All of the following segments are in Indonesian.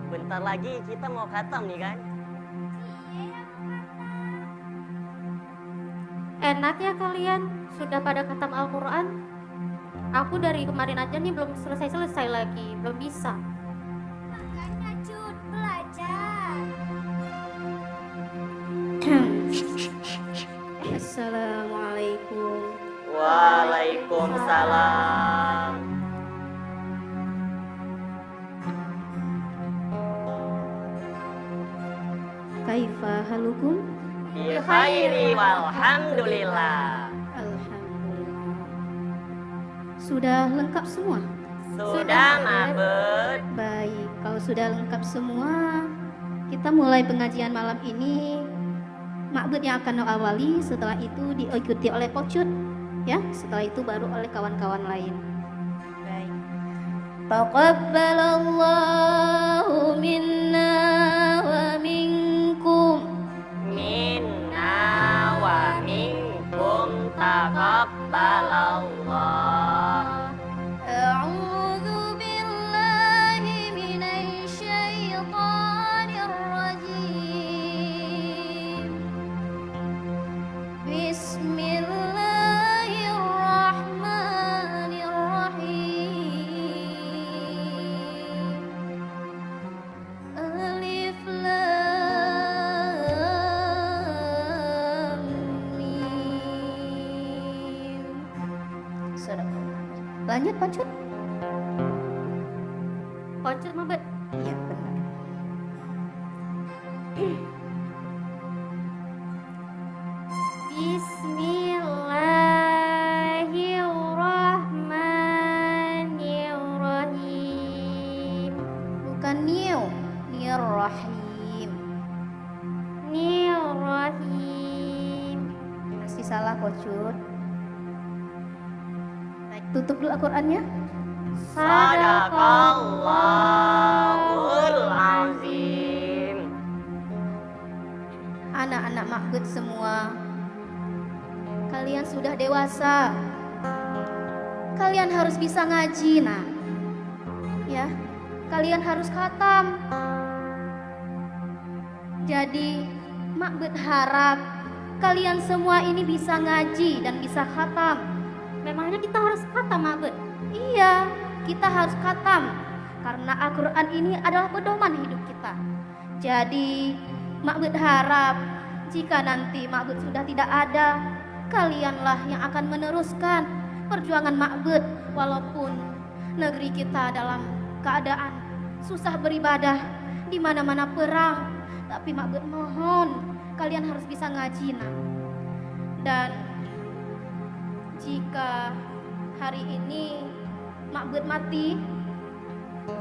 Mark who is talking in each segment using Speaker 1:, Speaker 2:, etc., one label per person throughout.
Speaker 1: Bentar lagi kita mau khatam nih kan?
Speaker 2: Enak ya kalian, sudah pada khatam Al-Quran. Aku dari kemarin aja nih belum selesai lagi, belum bisa.
Speaker 3: Makanya Cut, belajar.
Speaker 4: Assalamualaikum.
Speaker 1: Waalaikumsalam.
Speaker 4: Kaifa halukum?
Speaker 1: Bi khairi walhamdulillah.
Speaker 4: Alhamdulillah. Sudah lengkap semua?
Speaker 1: Sudah, Ma'bud.
Speaker 4: Baik, kalau sudah lengkap semua, kita mulai pengajian malam ini. Ma'bud yang akan awali, setelah itu diikuti oleh Pocut, ya. Setelah itu baru oleh kawan-kawan lain. Baik. Taqabbalallahu minna wa minkum.
Speaker 1: Minna wa minkum taqabbalallah.
Speaker 3: A'udzu billahi minasy syaithanir rajim. Bismillahirrahmanirrahim. Alif Lam Mim.
Speaker 4: Lanjut, Pocut.
Speaker 2: Pocut Ma'bud.
Speaker 4: Iya, benar.
Speaker 2: Bismillahirrahmanirrahim.
Speaker 4: Bukan niu, nirrahim.
Speaker 2: Nirrahim.
Speaker 4: Masih salah, Pocut. Baik, tutup dulu Al-Qur'annya.
Speaker 1: Sadaqallahul azim.
Speaker 4: Anak-anak Ma'bud semua, kalian sudah dewasa. Kalian harus bisa ngaji, nah. Ya, kalian harus khatam. Jadi, Ma'bud harap kalian semua ini bisa ngaji dan bisa khatam.
Speaker 2: Memangnya kita harus khatam Ma'bud?
Speaker 4: Iya, kita harus khatam karena Al-Quran ini adalah pedoman hidup kita. Jadi, Ma'bud harap jika nanti Ma'bud sudah tidak ada, kalianlah yang akan meneruskan perjuangan Ma'bud. Walaupun negeri kita dalam keadaan susah beribadah, di mana-mana perang, tapi Ma'bud mohon kalian harus bisa ngaji, nak. Dan jika hari ini Ma'bud mati,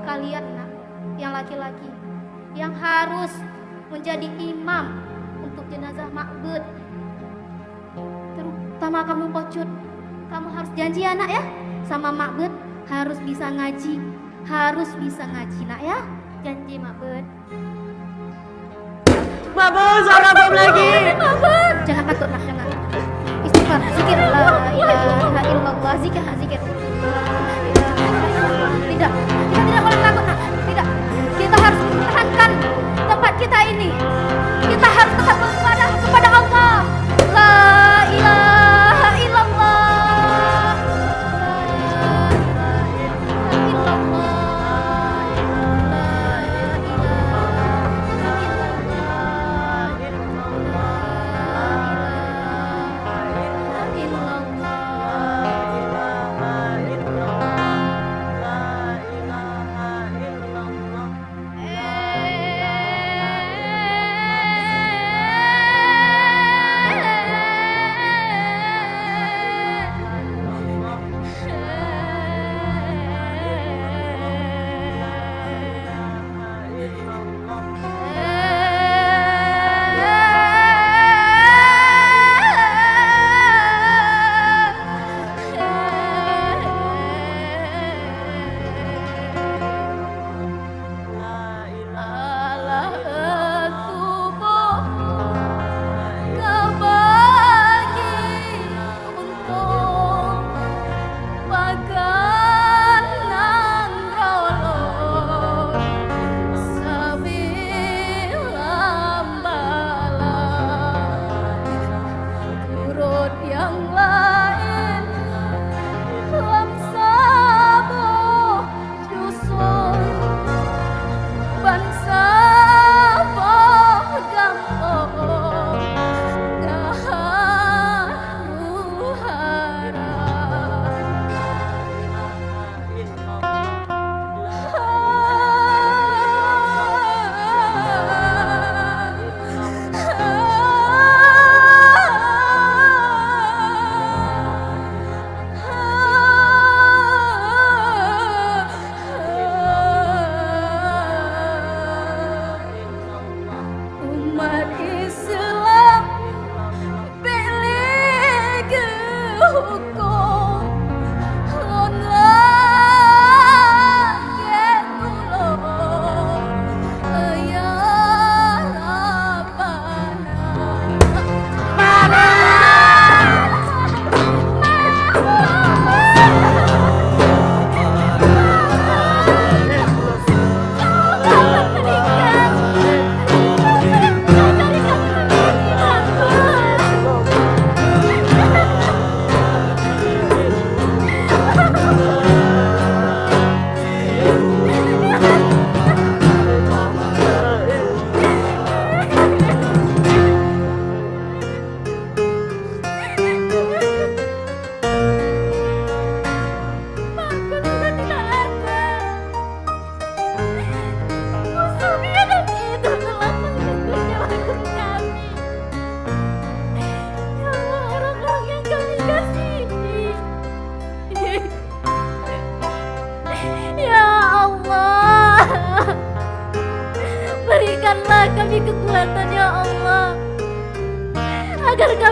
Speaker 4: kalian, nak, yang laki-laki yang harus menjadi imam untuk jenazah Ma'bud. Terutama kamu Pocut, kamu harus janji ya, nak, ya, sama Ma'bud harus bisa ngaji, nak, ya.
Speaker 2: Janji Ma'bud.
Speaker 1: Ma'bud, suara bom lagi.
Speaker 4: Ma'bud, jangan takut, nak, jangan. Istighfar, zikir, la ilaha illallah, zikir, nak, zikir. Tidak, kita tidak boleh takut, nak. Tidak, kita harus mempertahankan tempat kita ini. Kita harus tetap beribadah kepada Allah. La ilaha illallah.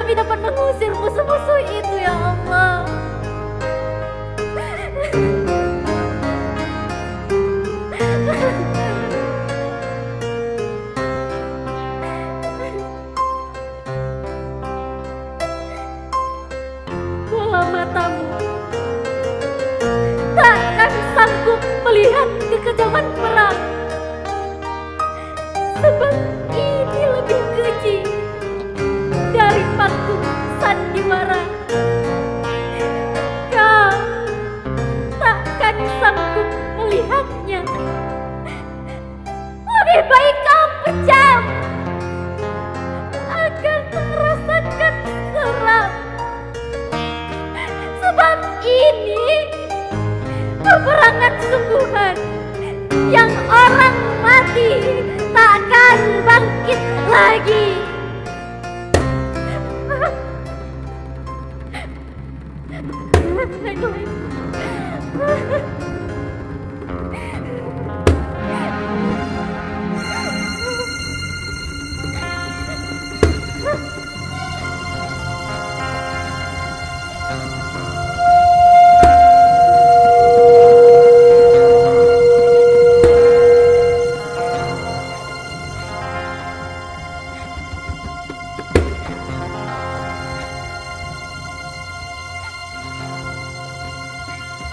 Speaker 2: kami dapat mengusir musuh-musuh itu ya Allah. Bola matamu takkan sanggup melihat kekejaman perang, sebab ini lebih keji dari panggung sandiwara. Kau takkan sanggup melihatnya. Lebih baik kau pejam agar merasakan seram, sebab ini peperangan sungguhan yang orang mati takkan bangkit lagi.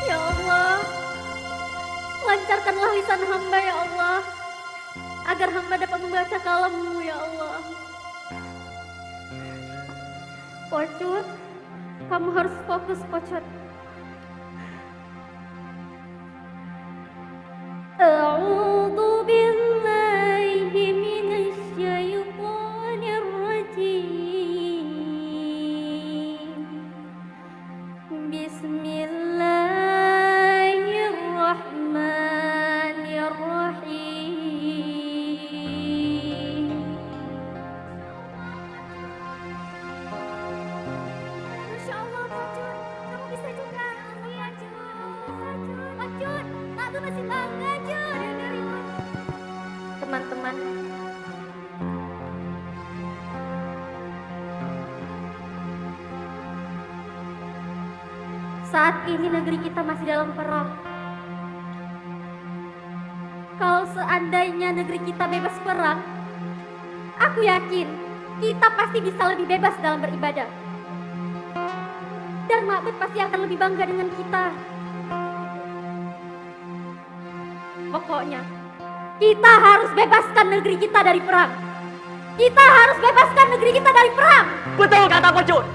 Speaker 2: Ya Allah, lancarkanlah lisan hamba ya Allah, agar hamba dapat membaca kalammu ya Allah. Pocut, kamu harus fokus Pocut. A'udzu billahi minasy syaithanir rajim. Bismillahirrahmanirrahim.
Speaker 3: Masya Allah, Pocut, kamu bisa juga. Iya, Jun. Pocut, aku masih bangga, Jun.
Speaker 2: Teman-teman, saat ini negeri kita masih dalam perang. Kalau seandainya negeri kita bebas perang, aku yakin kita pasti bisa lebih bebas dalam beribadah. Dan Ma'bud pasti akan lebih bangga dengan kita. Pokoknya, kita harus bebaskan negeri kita dari perang. Kita harus bebaskan negeri kita dari perang.
Speaker 1: Betul kata Pocut.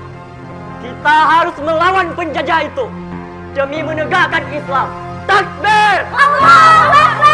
Speaker 1: Kita harus melawan penjajah itu demi menegakkan Islam. Takbir!
Speaker 2: Allahu Akbar!